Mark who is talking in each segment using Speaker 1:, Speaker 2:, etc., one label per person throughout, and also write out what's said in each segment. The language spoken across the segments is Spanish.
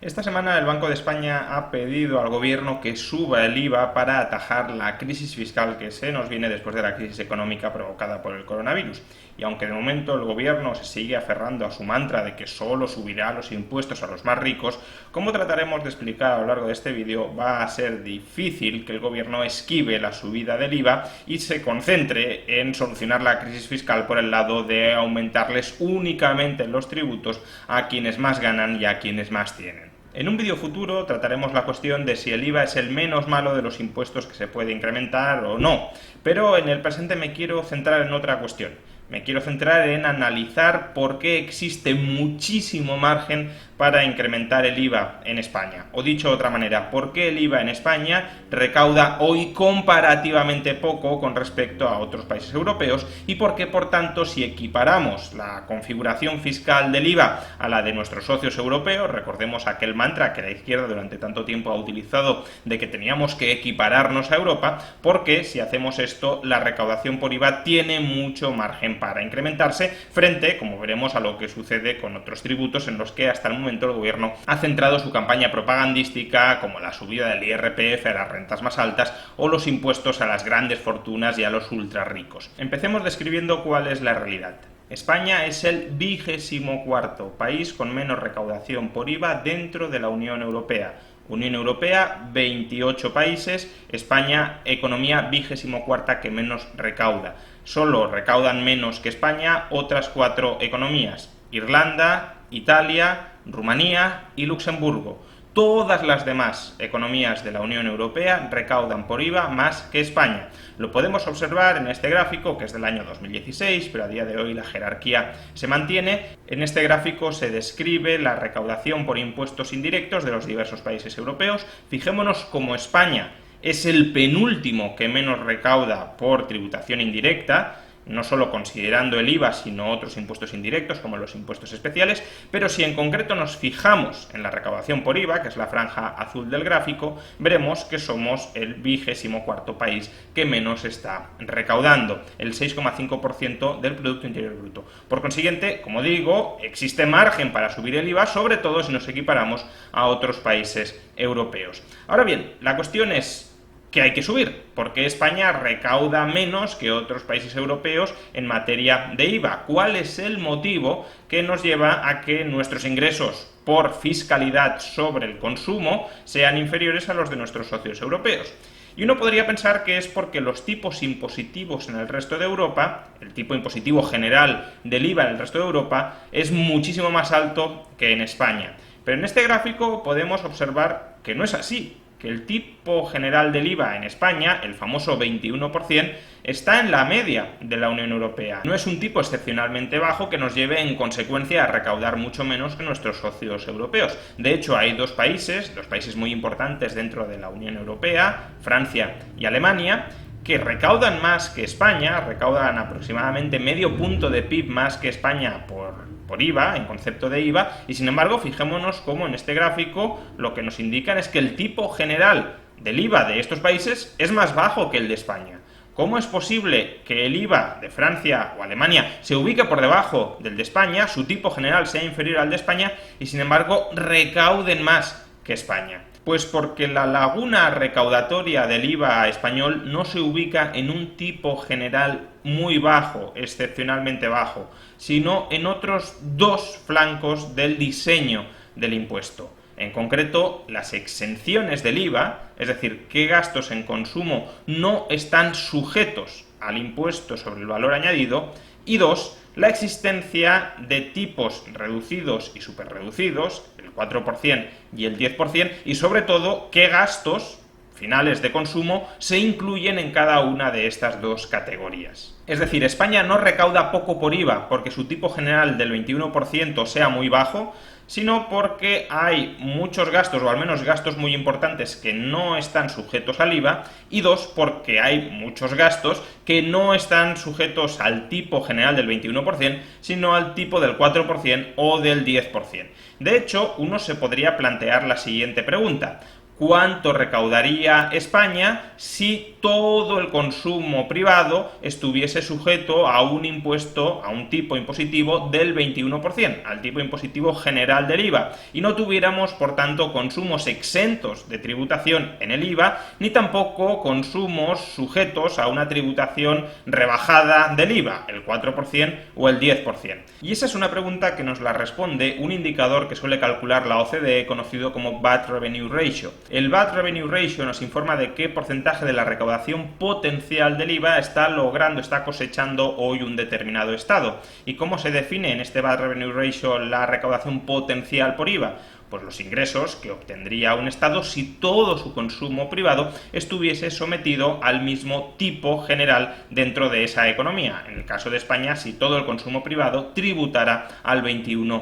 Speaker 1: Esta semana el Banco de España ha pedido al gobierno que suba el IVA para atajar la crisis fiscal que se nos viene después de la crisis económica provocada por el coronavirus. Y aunque de momento el gobierno se sigue aferrando a su mantra de que solo subirá los impuestos a los más ricos, como trataremos de explicar a lo largo de este vídeo, va a ser difícil que el gobierno esquive la subida del IVA y se concentre en solucionar la crisis fiscal por el lado de aumentarles únicamente los tributos a quienes más ganan y a quienes más tienen. En un vídeo futuro trataremos la cuestión de si el IVA es el menos malo de los impuestos que se puede incrementar o no, pero en el presente me quiero centrar en otra cuestión. Me quiero centrar en analizar por qué existe muchísimo margen para incrementar el IVA en España. O dicho de otra manera, por qué el IVA en España recauda hoy comparativamente poco con respecto a otros países europeos y por qué, por tanto, si equiparamos la configuración fiscal del IVA a la de nuestros socios europeos, recordemos aquel mantra que la izquierda durante tanto tiempo ha utilizado de que teníamos que equipararnos a Europa, porque si hacemos esto, la recaudación por IVA tiene mucho margen para incrementarse frente, como veremos, a lo que sucede con otros tributos en los que hasta el momento el gobierno ha centrado su campaña propagandística, como la subida del IRPF a las rentas más altas o los impuestos a las grandes fortunas y a los ultra ricos. Empecemos describiendo cuál es la realidad. España es el 24º país con menos recaudación por IVA dentro de la Unión Europea. Unión Europea, 28 países, España, economía 24ª que menos recauda. Solo recaudan menos que España otras 4 economías: Irlanda, Italia, Rumanía y Luxemburgo. Todas las demás economías de la Unión Europea recaudan por IVA más que España. Lo podemos observar en este gráfico, que es del año 2016, pero a día de hoy la jerarquía se mantiene. En este gráfico se describe la recaudación por impuestos indirectos de los diversos países europeos. Fijémonos cómo España es el penúltimo que menos recauda por tributación indirecta, no solo considerando el IVA, sino otros impuestos indirectos, como los impuestos especiales, pero si en concreto nos fijamos en la recaudación por IVA, que es la franja azul del gráfico, veremos que somos el 24º país que menos está recaudando, el 6,5% del Producto Interior Bruto. Por consiguiente, como digo, existe margen para subir el IVA, sobre todo si nos equiparamos a otros países europeos. Ahora bien, la cuestión es que hay que subir, porque España recauda menos que otros países europeos en materia de IVA. ¿Cuál es el motivo que nos lleva a que nuestros ingresos por fiscalidad sobre el consumo sean inferiores a los de nuestros socios europeos? Y uno podría pensar que es porque los tipos impositivos en el resto de Europa, el tipo impositivo general del IVA en el resto de Europa, es muchísimo más alto que en España. Pero en este gráfico podemos observar que no es así, que el tipo general del IVA en España, el famoso 21%, está en la media de la Unión Europea. No es un tipo excepcionalmente bajo que nos lleve en consecuencia a recaudar mucho menos que nuestros socios europeos. De hecho, hay dos países muy importantes dentro de la Unión Europea, Francia y Alemania, que recaudan más que España, recaudan aproximadamente medio punto de PIB más que España por IVA, en concepto de IVA, y sin embargo, fijémonos cómo en este gráfico lo que nos indican es que el tipo general del IVA de estos países es más bajo que el de España. ¿Cómo es posible que el IVA de Francia o Alemania se ubique por debajo del de España, su tipo general sea inferior al de España, y sin embargo recauden más que España? Pues porque la laguna recaudatoria del IVA español no se ubica en un tipo general muy bajo, excepcionalmente bajo, sino en otros dos flancos del diseño del impuesto. En concreto, las exenciones del IVA, es decir, qué gastos en consumo no están sujetos al impuesto sobre el valor añadido, y dos, la existencia de tipos reducidos y superreducidos, el 4% y el 10%, y sobre todo qué gastos finales de consumo se incluyen en cada una de estas dos categorías. Es decir, España no recauda poco por IVA porque su tipo general del 21% sea muy bajo, sino porque hay muchos gastos, o al menos gastos muy importantes, que no están sujetos al IVA, y dos, porque hay muchos gastos que no están sujetos al tipo general del 21%, sino al tipo del 4% o del 10%. De hecho, uno se podría plantear la siguiente pregunta: ¿cuánto recaudaría España si todo el consumo privado estuviese sujeto a un impuesto, a un tipo impositivo del 21%, al tipo impositivo general del IVA, y no tuviéramos, por tanto, consumos exentos de tributación en el IVA, ni tampoco consumos sujetos a una tributación rebajada del IVA, el 4% o el 10%. Y esa es una pregunta que nos la responde un indicador que suele calcular la OCDE, conocido como VAT Revenue Ratio. El VAT Revenue Ratio nos informa de qué porcentaje de la recaudación potencial del IVA está cosechando hoy un determinado estado. ¿Y cómo se define en este VAT Revenue Ratio la recaudación potencial por IVA? Pues los ingresos que obtendría un Estado si todo su consumo privado estuviese sometido al mismo tipo general dentro de esa economía. En el caso de España, si todo el consumo privado tributara al 21%.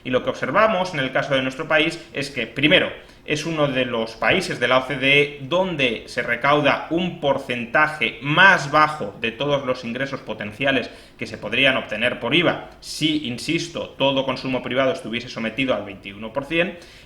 Speaker 1: Y lo que observamos en el caso de nuestro país es que, primero, es uno de los países de la OCDE donde se recauda un porcentaje más bajo de todos los ingresos potenciales que se podrían obtener por IVA si, insisto, todo consumo privado estuviese sometido al 21%.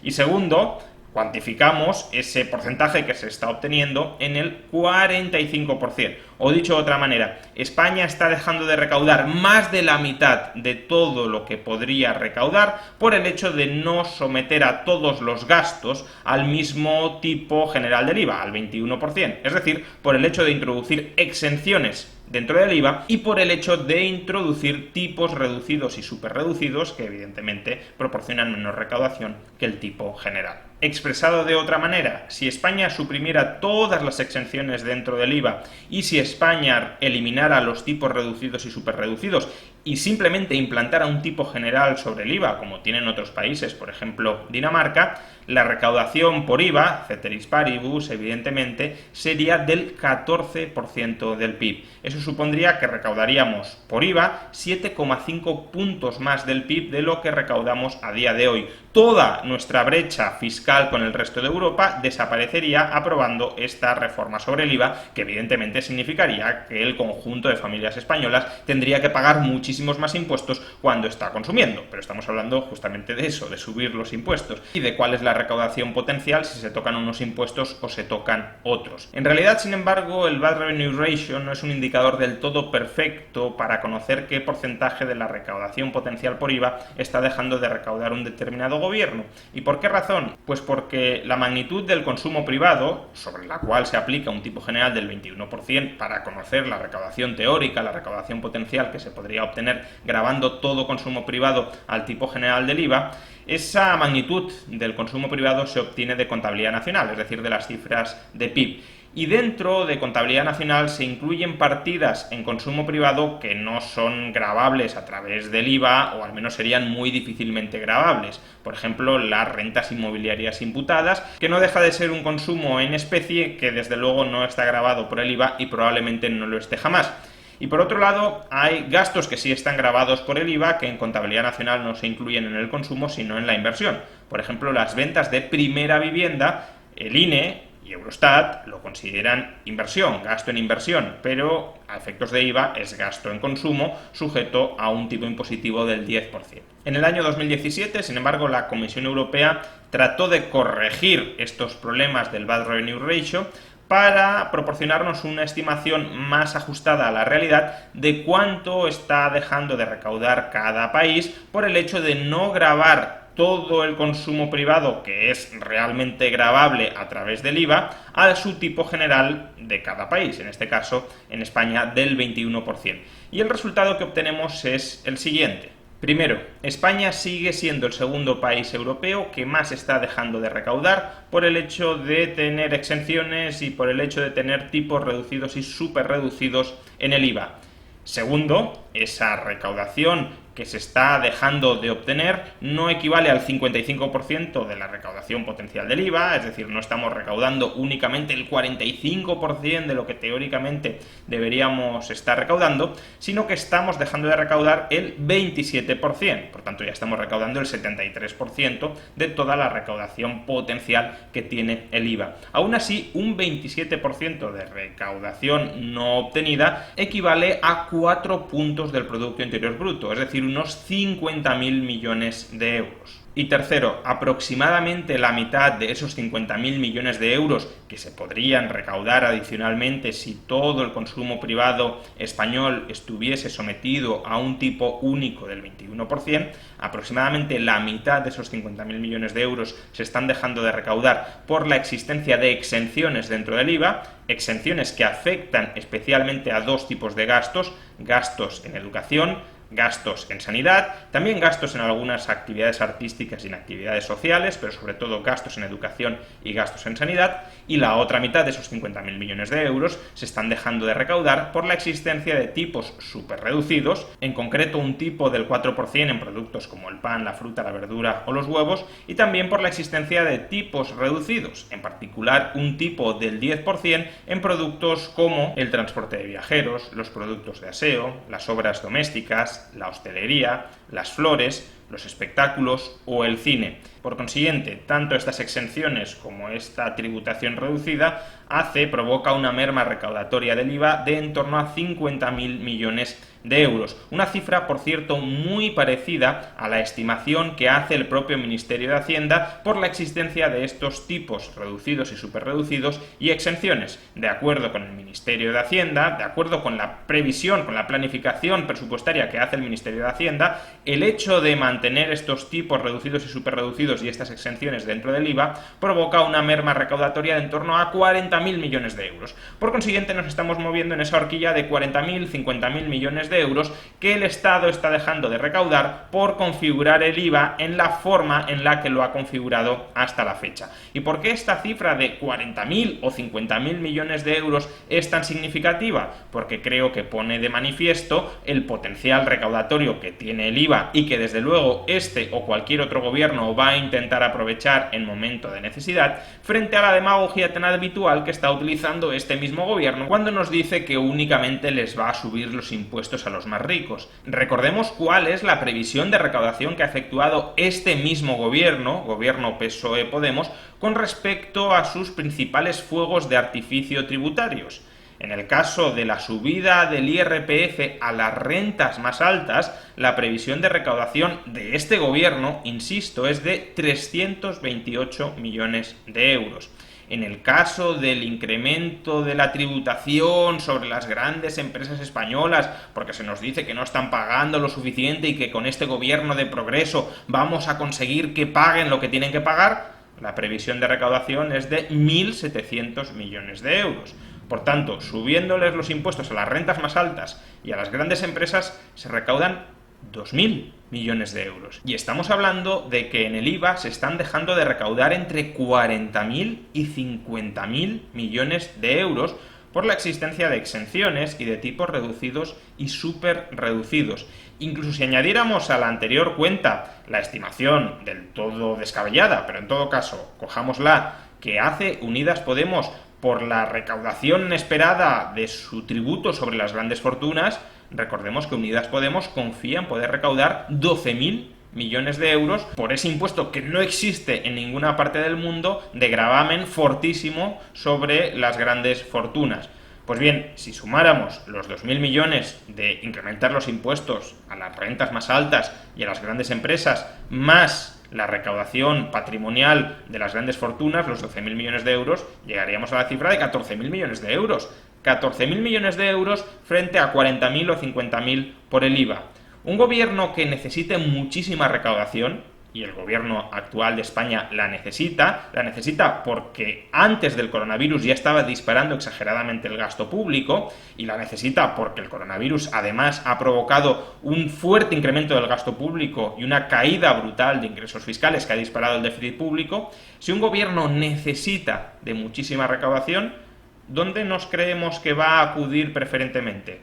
Speaker 1: Y segundo, cuantificamos ese porcentaje que se está obteniendo en el 45%. O dicho de otra manera, España está dejando de recaudar más de la mitad de todo lo que podría recaudar por el hecho de no someter a todos los gastos al mismo tipo general del IVA, al 21%. Es decir, por el hecho de introducir exenciones dentro del IVA y por el hecho de introducir tipos reducidos y superreducidos que evidentemente proporcionan menos recaudación que el tipo general. Expresado de otra manera, si España suprimiera todas las exenciones dentro del IVA y si España eliminara los tipos reducidos y superreducidos y simplemente implantara un tipo general sobre el IVA, como tienen otros países, por ejemplo Dinamarca, la recaudación por IVA, ceteris paribus, evidentemente, sería del 14% del PIB. Eso supondría que recaudaríamos por IVA 7,5 puntos más del PIB de lo que recaudamos a día de hoy. Toda nuestra brecha fiscal con el resto de Europa desaparecería aprobando esta reforma sobre el IVA, que evidentemente significaría que el conjunto de familias españolas tendría que pagar muchísimos más impuestos cuando está consumiendo. Pero estamos hablando justamente de eso, de subir los impuestos y de cuál es la recaudación potencial si se tocan unos impuestos o se tocan otros. En realidad, sin embargo, el VAT Revenue Ratio no es un indicador del todo perfecto para conocer qué porcentaje de la recaudación potencial por IVA está dejando de recaudar un determinado gobierno. ¿Y por qué razón? Pues porque la magnitud del consumo privado, sobre la cual se aplica un tipo general del 21% para conocer la recaudación teórica, la recaudación potencial que se podría obtener gravando todo consumo privado al tipo general del IVA, esa magnitud del consumo privado se obtiene de contabilidad nacional, es decir, de las cifras de PIB. Y dentro de contabilidad nacional se incluyen partidas en consumo privado que no son gravables a través del IVA, o al menos serían muy difícilmente gravables. Por ejemplo, las rentas inmobiliarias imputadas, que no deja de ser un consumo en especie que desde luego no está gravado por el IVA y probablemente no lo esté jamás. Y por otro lado, hay gastos que sí están gravados por el IVA, que en contabilidad nacional no se incluyen en el consumo, sino en la inversión. Por ejemplo, las ventas de primera vivienda, el INE y Eurostat lo consideran inversión, gasto en inversión, pero a efectos de IVA es gasto en consumo sujeto a un tipo impositivo del 10%. En el año 2017, sin embargo, la Comisión Europea trató de corregir estos problemas del VAT Revenue Ratio para proporcionarnos una estimación más ajustada a la realidad de cuánto está dejando de recaudar cada país por el hecho de no gravar todo el consumo privado que es realmente gravable a través del IVA a su tipo general de cada país, en este caso en España del 21%. Y el resultado que obtenemos es el siguiente. Primero, España sigue siendo el segundo país europeo que más está dejando de recaudar por el hecho de tener exenciones y por el hecho de tener tipos reducidos y superreducidos en el IVA. Segundo, esa recaudación que se está dejando de obtener no equivale al 55% de la recaudación potencial del IVA, es decir, no estamos recaudando únicamente el 45% de lo que teóricamente deberíamos estar recaudando, sino que estamos dejando de recaudar el 27%, por tanto ya estamos recaudando el 73% de toda la recaudación potencial que tiene el IVA. Aún así, un 27% de recaudación no obtenida equivale a 4 puntos del Producto Interior Bruto, es decir, unos 50.000 millones de euros. Y tercero, aproximadamente la mitad de esos 50.000 millones de euros que se podrían recaudar adicionalmente si todo el consumo privado español estuviese sometido a un tipo único del 21%, aproximadamente la mitad de esos 50.000 millones de euros se están dejando de recaudar por la existencia de exenciones dentro del IVA, exenciones que afectan especialmente a dos tipos de gastos, gastos en educación, gastos en sanidad, también gastos en algunas actividades artísticas y en actividades sociales, pero sobre todo gastos en educación y gastos en sanidad, y la otra mitad de esos 50.000 millones de euros se están dejando de recaudar por la existencia de tipos súper reducidos, en concreto un tipo del 4% en productos como el pan, la fruta, la verdura o los huevos, y también por la existencia de tipos reducidos, en particular un tipo del 10% en productos como el transporte de viajeros, los productos de aseo, las obras domésticas, la hostelería, las flores, los espectáculos o el cine. Por consiguiente, tanto estas exenciones como esta tributación reducida provoca una merma recaudatoria del IVA de en torno a 50.000 millones de euros. Una cifra, por cierto, muy parecida a la estimación que hace el propio Ministerio de Hacienda por la existencia de estos tipos reducidos y superreducidos y exenciones. De acuerdo con el Ministerio de Hacienda, de acuerdo con la previsión, con la planificación presupuestaria que hace el Ministerio de Hacienda, el hecho de mantener estos tipos reducidos y superreducidos y estas exenciones dentro del IVA provoca una merma recaudatoria de en torno a 40.000 millones de euros. Por consiguiente, nos estamos moviendo en esa horquilla de 40.000, 50.000 millones de euros que el Estado está dejando de recaudar por configurar el IVA en la forma en la que lo ha configurado hasta la fecha. ¿Y por qué esta cifra de 40.000 o 50.000 millones de euros es tan significativa? Porque creo que pone de manifiesto el potencial recaudatorio que tiene el IVA y que desde luego este o cualquier otro gobierno va a intentar aprovechar en momento de necesidad, frente a la demagogia tan habitual que está utilizando este mismo gobierno cuando nos dice que únicamente les va a subir los impuestos a los más ricos. Recordemos cuál es la previsión de recaudación que ha efectuado este mismo gobierno PSOE-Podemos, con respecto a sus principales fuegos de artificio tributarios. En el caso de la subida del IRPF a las rentas más altas, la previsión de recaudación de este gobierno, insisto, es de 328 millones de euros. En el caso del incremento de la tributación sobre las grandes empresas españolas, porque se nos dice que no están pagando lo suficiente y que con este gobierno de progreso vamos a conseguir que paguen lo que tienen que pagar, la previsión de recaudación es de 1.700 millones de euros. Por tanto, subiéndoles los impuestos a las rentas más altas y a las grandes empresas, se recaudan 2.000 millones de euros. Y estamos hablando de que en el IVA se están dejando de recaudar entre 40.000 y 50.000 millones de euros por la existencia de exenciones y de tipos reducidos y súper reducidos. Incluso si añadiéramos a la anterior cuenta la estimación del todo descabellada, pero en todo caso, cojámosla, que hace Unidas Podemos por la recaudación esperada de su tributo sobre las grandes fortunas, recordemos que Unidas Podemos confía en poder recaudar 12.000 millones de euros por ese impuesto que no existe en ninguna parte del mundo de gravamen fortísimo sobre las grandes fortunas. Pues bien, si sumáramos los 2.000 millones de incrementar los impuestos a las rentas más altas y a las grandes empresas, más la recaudación patrimonial de las grandes fortunas, los 12.000 millones de euros, llegaríamos a la cifra de 14.000 millones de euros. 14.000 millones de euros frente a 40.000 o 50.000 por el IVA. Un gobierno que necesite muchísima recaudación, y el gobierno actual de España la necesita porque antes del coronavirus ya estaba disparando exageradamente el gasto público, y la necesita porque el coronavirus además ha provocado un fuerte incremento del gasto público y una caída brutal de ingresos fiscales que ha disparado el déficit público. Si un gobierno necesita de muchísima recaudación, ¿dónde nos creemos que va a acudir preferentemente?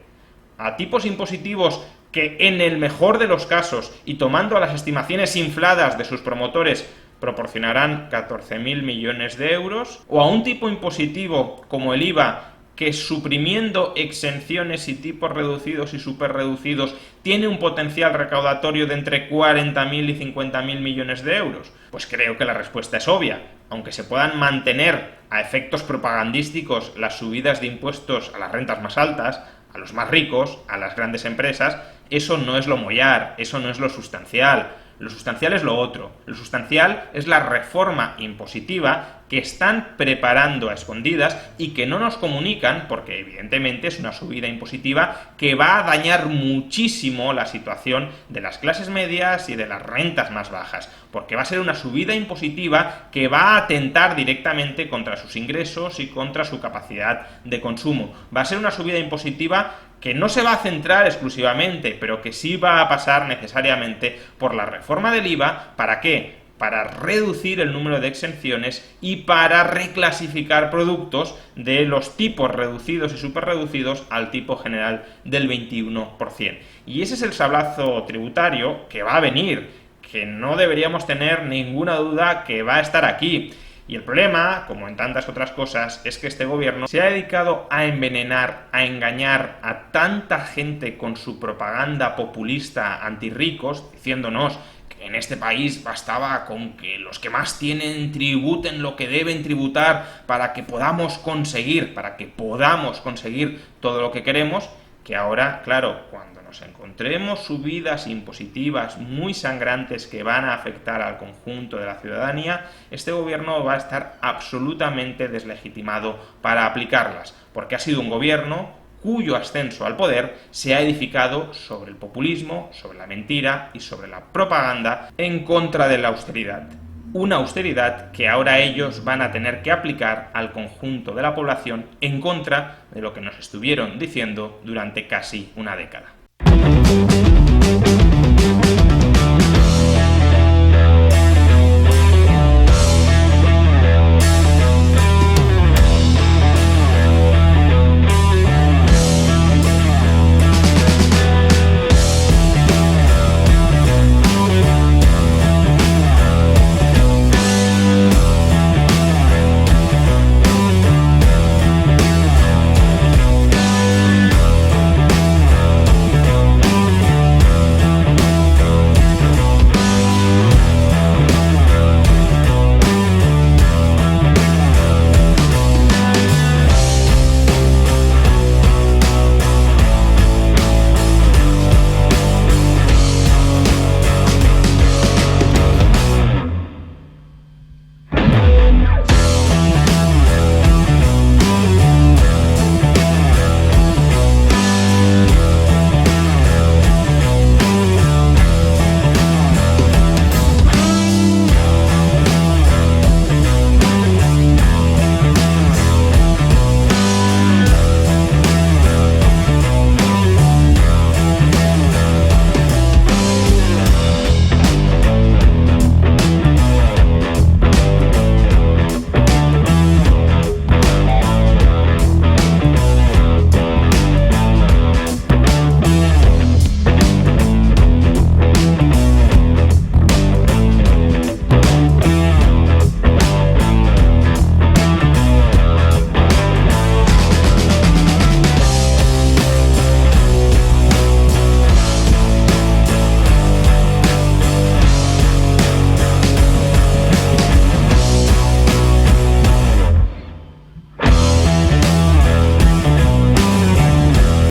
Speaker 1: ¿A tipos impositivos que en el mejor de los casos, y tomando a las estimaciones infladas de sus promotores, proporcionarán 14.000 millones de euros? ¿O a un tipo impositivo como el IVA, que suprimiendo exenciones y tipos reducidos y superreducidos tiene un potencial recaudatorio de entre 40.000 y 50.000 millones de euros? Pues creo que la respuesta es obvia. Aunque se puedan mantener a efectos propagandísticos las subidas de impuestos a las rentas más altas, a los más ricos, a las grandes empresas, eso no es lo mollar, eso no es lo sustancial. Lo sustancial es lo otro. Lo sustancial es la reforma impositiva que están preparando a escondidas y que no nos comunican, porque evidentemente es una subida impositiva que va a dañar muchísimo la situación de las clases medias y de las rentas más bajas, porque va a ser una subida impositiva que va a atentar directamente contra sus ingresos y contra su capacidad de consumo. Va a ser una subida impositiva que no se va a centrar exclusivamente, pero que sí va a pasar necesariamente por la reforma del IVA. ¿Para qué? Para reducir el número de exenciones y para reclasificar productos de los tipos reducidos y superreducidos al tipo general del 21%. Y ese es el sablazo tributario que va a venir, que no deberíamos tener ninguna duda que va a estar aquí. Y el problema, como en tantas otras cosas, es que este gobierno se ha dedicado a envenenar, a engañar a tanta gente con su propaganda populista antirricos, diciéndonos que en este país bastaba con que los que más tienen tributen lo que deben tributar para que podamos conseguir todo lo que queremos, que ahora, claro, cuando nos encontremos subidas impositivas muy sangrantes que van a afectar al conjunto de la ciudadanía, este gobierno va a estar absolutamente deslegitimado para aplicarlas, porque ha sido un gobierno cuyo ascenso al poder se ha edificado sobre el populismo, sobre la mentira y sobre la propaganda en contra de la austeridad. Una austeridad que ahora ellos van a tener que aplicar al conjunto de la población en contra de lo que nos estuvieron diciendo durante casi una década.